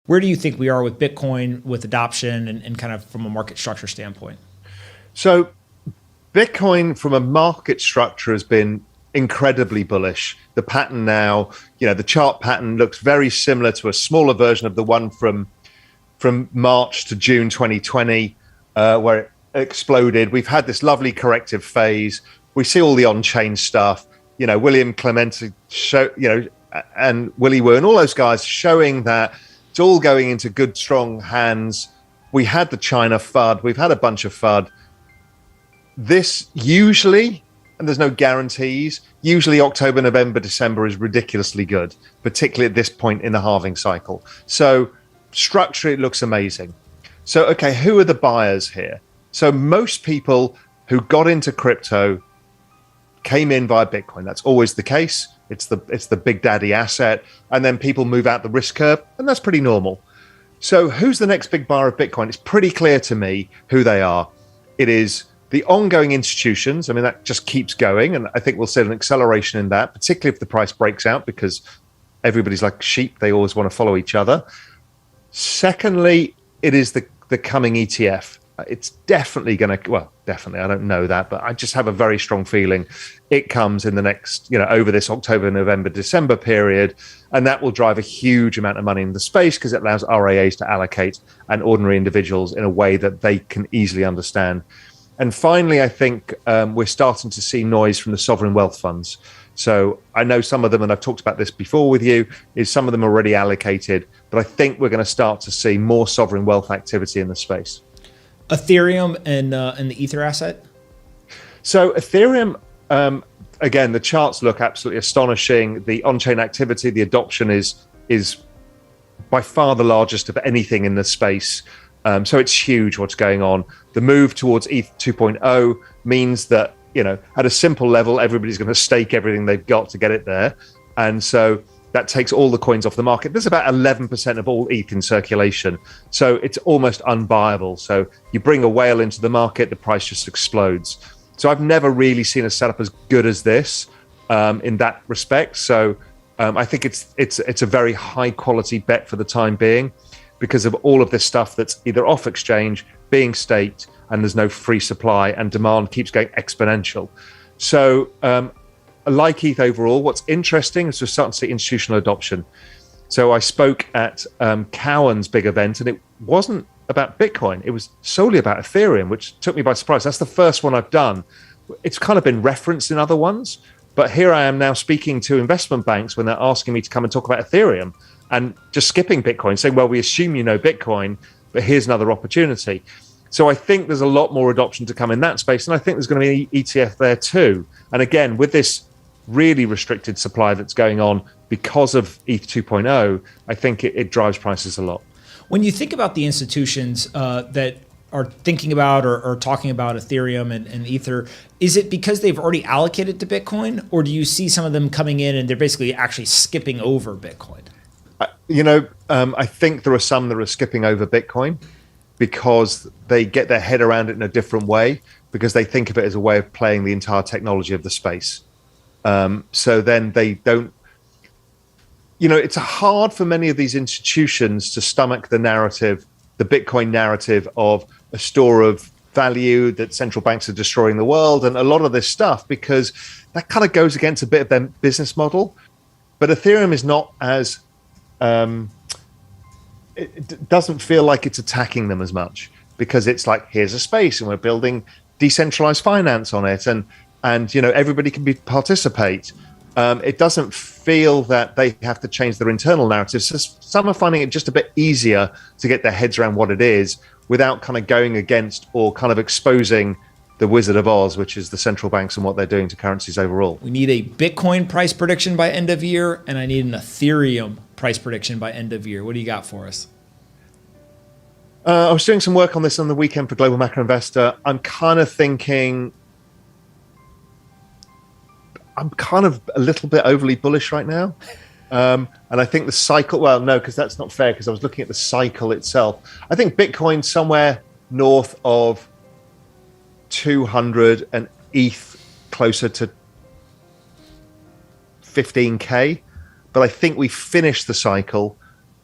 Where do you think we are with Bitcoin, with adoption, and kind of from a market structure standpoint? So Bitcoin from a market structure has been incredibly bullish. The pattern now, the chart pattern looks very similar to a smaller version of the one from March to June 2020, where it exploded. We've had this lovely corrective phase. We see all the on-chain stuff, William Clemente, and Willy Woo and all those guys showing that it's all going into good, strong hands. We had the China FUD. We've had a bunch of FUD. This usually, and there's no guarantees, usually October, November, December is ridiculously good, particularly at this point in the halving cycle. So structurally, it looks amazing. So, okay, who are the buyers here? So most people who got into crypto came in via Bitcoin. That's always the case. It's the big daddy asset. And then people move out the risk curve, and that's pretty normal. So who's the next big buyer of Bitcoin? It's pretty clear to me who they are. It is the ongoing institutions. I mean, that just keeps going. And I think we'll see an acceleration in that, particularly if the price breaks out, because everybody's like sheep. They always want to follow each other. Secondly, it is the coming ETF. It's definitely going to, well, definitely, I don't know that, but I just have a very strong feeling it comes in the next, over this October, November, December period. And that will drive a huge amount of money in the space because it allows RIAs to allocate and ordinary individuals in a way that they can easily understand. And finally, I think we're starting to see noise from the sovereign wealth funds. So I know some of them, and I've talked about this before with you, is some of them are already allocated, but I think we're going to start to see more sovereign wealth activity in the space. Ethereum and the Ether asset? So Ethereum, again, the charts look absolutely astonishing. The on-chain activity, the adoption is by far the largest of anything in the space. So it's huge what's going on. The move towards ETH 2.0 means that, at a simple level, everybody's going to stake everything they've got to get it there. And so that takes all the coins off the market. There's about 11% of all ETH in circulation. So it's almost unbuyable. So you bring a whale into the market, the price just explodes. So I've never really seen a setup as good as this in that respect. So I think it's a very high quality bet for the time being because of all of this stuff that's either off exchange, being staked, and there's no free supply, and demand keeps going exponential. So I like ETH overall. What's interesting is we're starting to see institutional adoption. So I spoke at Cowen's big event, and it wasn't about Bitcoin. It was solely about Ethereum, which took me by surprise. That's the first one I've done. It's kind of been referenced in other ones, but here I am now speaking to investment banks when they're asking me to come and talk about Ethereum and just skipping Bitcoin, saying, well, we assume you know Bitcoin, but here's another opportunity. So I think there's a lot more adoption to come in that space, and I think there's going to be an ETF there too. And again, with this really restricted supply that's going on because of ETH 2.0, I think it drives prices a lot. When you think about the institutions that are thinking about or talking about Ethereum and Ether, is it because they've already allocated to Bitcoin, or do you see some of them coming in and they're basically actually skipping over Bitcoin? I think there are some that are skipping over Bitcoin because they get their head around it in a different way, because they think of it as a way of playing the entire technology of the space. So then they don't, it's hard for many of these institutions to stomach the narrative, the Bitcoin narrative of a store of value that central banks are destroying the world and a lot of this stuff, because that kind of goes against a bit of their business model. But Ethereum is not as, it doesn't feel like it's attacking them as much, because it's like, here's a space and we're building decentralized finance on it, and everybody can participate. It doesn't feel that they have to change their internal narratives. So some are finding it just a bit easier to get their heads around what it is without kind of going against or kind of exposing the Wizard of Oz, which is the central banks and what they're doing to currencies overall. We need a Bitcoin price prediction by end of year, and I need an Ethereum price prediction by end of year. What do you got for us? I was doing some work on this on the weekend for Global Macro Investor. I'm kind of thinking, I'm kind of a little bit overly bullish right now. And I think the cycle, well, no, because that's not fair, because I was looking at the cycle itself. I think Bitcoin somewhere north of 200 and ETH closer to 15K. But I think we finished the cycle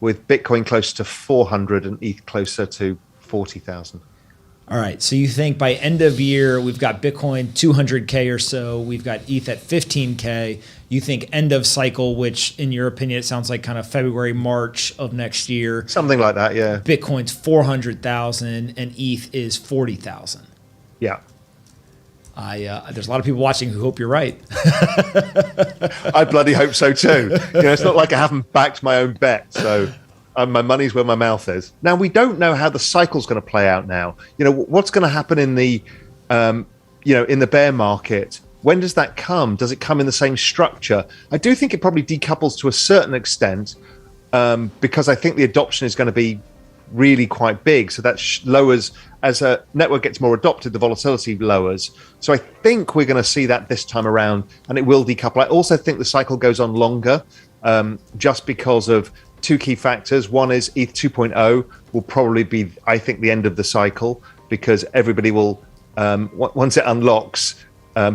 with Bitcoin closer to 400 and ETH closer to 40,000. All right. So you think by end of year, we've got Bitcoin 200K or so. We've got ETH at 15K. You think end of cycle, which in your opinion, it sounds like kind of February, March of next year. Something like that, yeah. Bitcoin's 400,000 and ETH is 40,000. Yeah. There's a lot of people watching who hope you're right. I bloody hope so too. It's not like I haven't backed my own bet. So my money's where my mouth is. Now, we don't know how the cycle's going to play out now. What's going to happen in the, in the bear market? When does that come? Does it come in the same structure? I do think it probably decouples to a certain extent because I think the adoption is going to be really quite big. So that lowers, as a network gets more adopted, the volatility lowers. So I think we're going to see that this time around, and it will decouple. I also think the cycle goes on longer just because of two key factors. One is ETH 2.0 will probably be, I think, the end of the cycle, because everybody will, once it unlocks,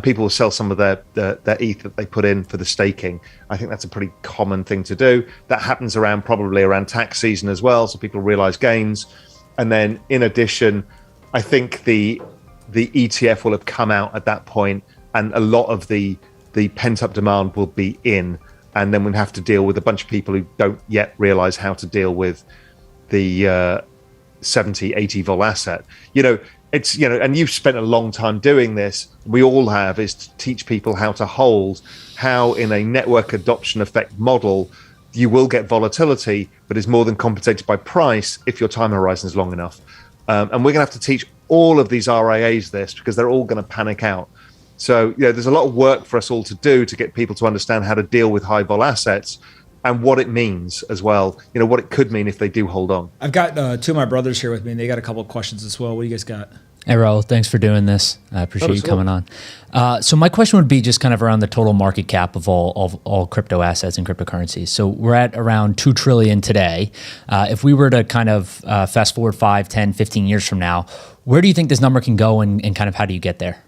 people will sell some of their ETH that they put in for the staking. I think that's a pretty common thing to do. That happens probably around tax season as well, so people realize gains. And then in addition, I think the ETF will have come out at that point, and a lot of the pent-up demand will be in. And then we'll have to deal with a bunch of people who don't yet realize how to deal with the 70, 80 vol asset. It's, and you've spent a long time doing this, we all have, is to teach people how to hold, how in a network adoption effect model, you will get volatility, but is more than compensated by price if your time horizon is long enough. And we're going to have to teach all of these RIAs this, because they're all going to panic out. So, there's a lot of work for us all to do to get people to understand how to deal with high vol assets and what it means as well, what it could mean if they do hold on. I've got two of my brothers here with me, and they got a couple of questions as well. What do you guys got? Hey, Raoul, thanks for doing this. I appreciate you coming on. So my question would be just kind of around the total market cap of all crypto assets and cryptocurrencies. So we're at around 2 trillion today. If we were to kind of fast forward 5, 10, 15 years from now, where do you think this number can go, and kind of how do you get there?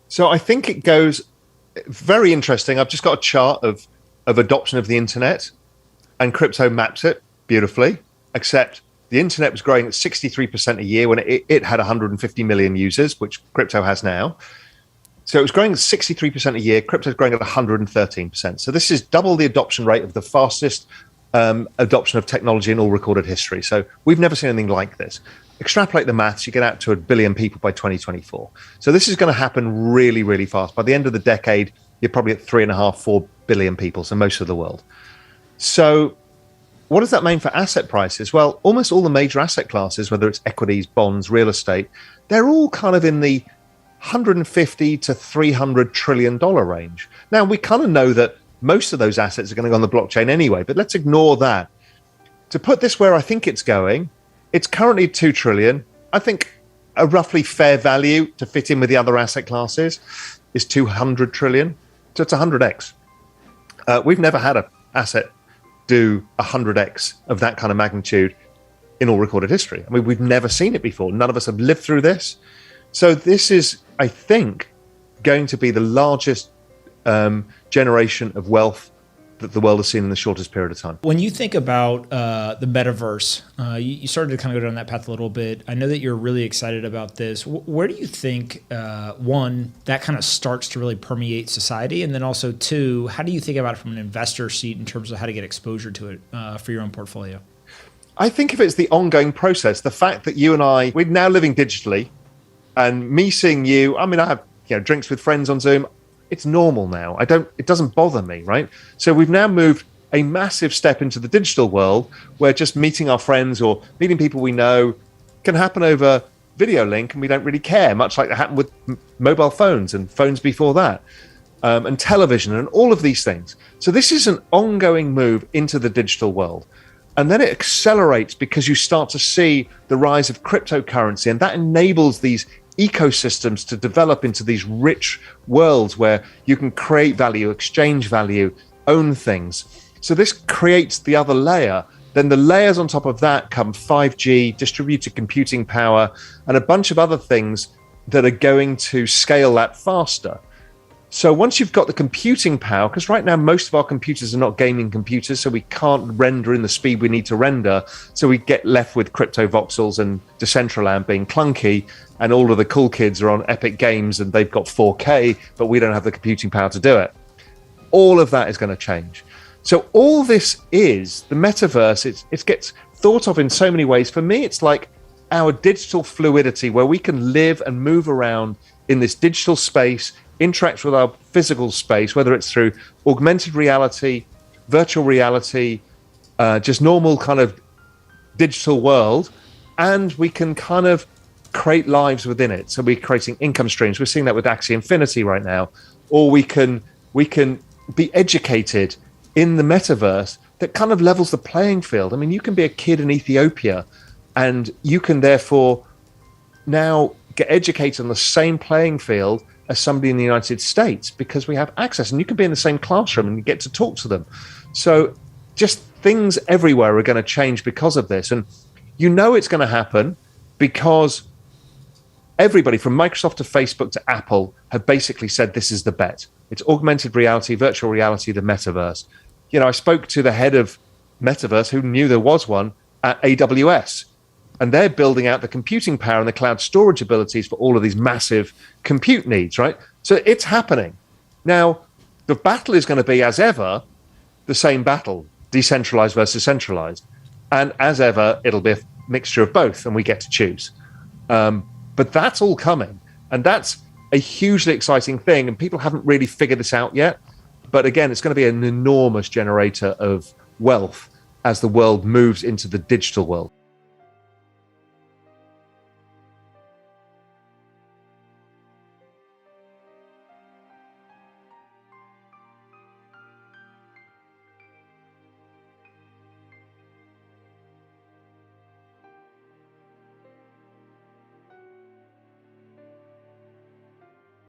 So I think it goes very interesting. I've just got a chart of adoption of the internet, and crypto maps it beautifully, except the internet was growing at 63% a year when it had 150 million users, which crypto has now. So it was growing at 63% a year. Crypto is growing at 113%. So this is double the adoption rate of the fastest adoption of technology in all recorded history. So we've never seen anything like this. Extrapolate the maths, you get out to 1 billion people by 2024. So this is going to happen really, really fast. By the end of the decade, you're probably at 3.5, 4 billion people, so most of the world. So what does that mean for asset prices? Well, almost all the major asset classes, whether it's equities, bonds, real estate, they're all kind of in the 150 to $300 trillion range. Now, we kind of know that most of those assets are going to go on the blockchain anyway, but let's ignore that. To put this where I think it's going, it's currently 2 trillion. I think a roughly fair value to fit in with the other asset classes is 200 trillion. So it's 100x. We've never had an asset do 100x of that kind of magnitude in all recorded history. I mean, we've never seen it before. None of us have lived through this. So this is, I think, going to be the largest generation of wealth that the world has seen in the shortest period of time. When you think about the metaverse, you started to kind of go down that path a little bit. I know that you're really excited about this. Where do you think, one, that kind of starts to really permeate society? And then also, two, how do you think about it from an investor seat in terms of how to get exposure to it for your own portfolio? I think if it's the ongoing process, the fact that you and I, we're now living digitally, and me seeing you, I mean, I have drinks with friends on Zoom. It's normal now. It doesn't bother me, right? So we've now moved a massive step into the digital world where just meeting our friends or meeting people we know can happen over video link, and we don't really care, much like that happened with mobile phones and phones before that, and television and all of these things. So this is an ongoing move into the digital world. And then it accelerates because you start to see the rise of cryptocurrency, and that enables these ecosystems to develop into these rich worlds where you can create value, exchange value, own things. So this creates the other layer. Then the layers on top of that come 5G, distributed computing power, and a bunch of other things that are going to scale that faster. So once you've got the computing power, because right now most of our computers are not gaming computers, so we can't render in the speed we need to render. So we get left with crypto voxels and Decentraland being clunky, and all of the cool kids are on Epic Games and they've got 4K, but we don't have the computing power to do it. All of that is going to change. So all this is the metaverse. It gets thought of in so many ways. For me, it's like our digital fluidity, where we can live and move around in this digital space, interact with our physical space, whether it's through augmented reality, virtual reality, just normal kind of digital world, and we can kind of create lives within it. So we're creating income streams. We're seeing that with Axie Infinity right now. Or we can be educated in the metaverse that kind of levels the playing field. I mean, you can be a kid in Ethiopia and you can therefore now get educated on the same playing field as somebody in the United States, because we have access, and you can be in the same classroom and you get to talk to them. So just things everywhere are going to change because of this. And you know it's going to happen because everybody from Microsoft to Facebook to Apple have basically said this is the bet. It's augmented reality, virtual reality, the metaverse. You know, I spoke to the head of metaverse who knew there was one at AWS, and they're building out the computing power and the cloud storage abilities for all of these massive compute needs, right? So it's happening. Now, the battle is going to be, as ever, the same battle, decentralized versus centralized. And as ever, it'll be a mixture of both, and we get to choose. But that's all coming. And that's a hugely exciting thing. And people haven't really figured this out yet. But again, it's going to be an enormous generator of wealth as the world moves into the digital world.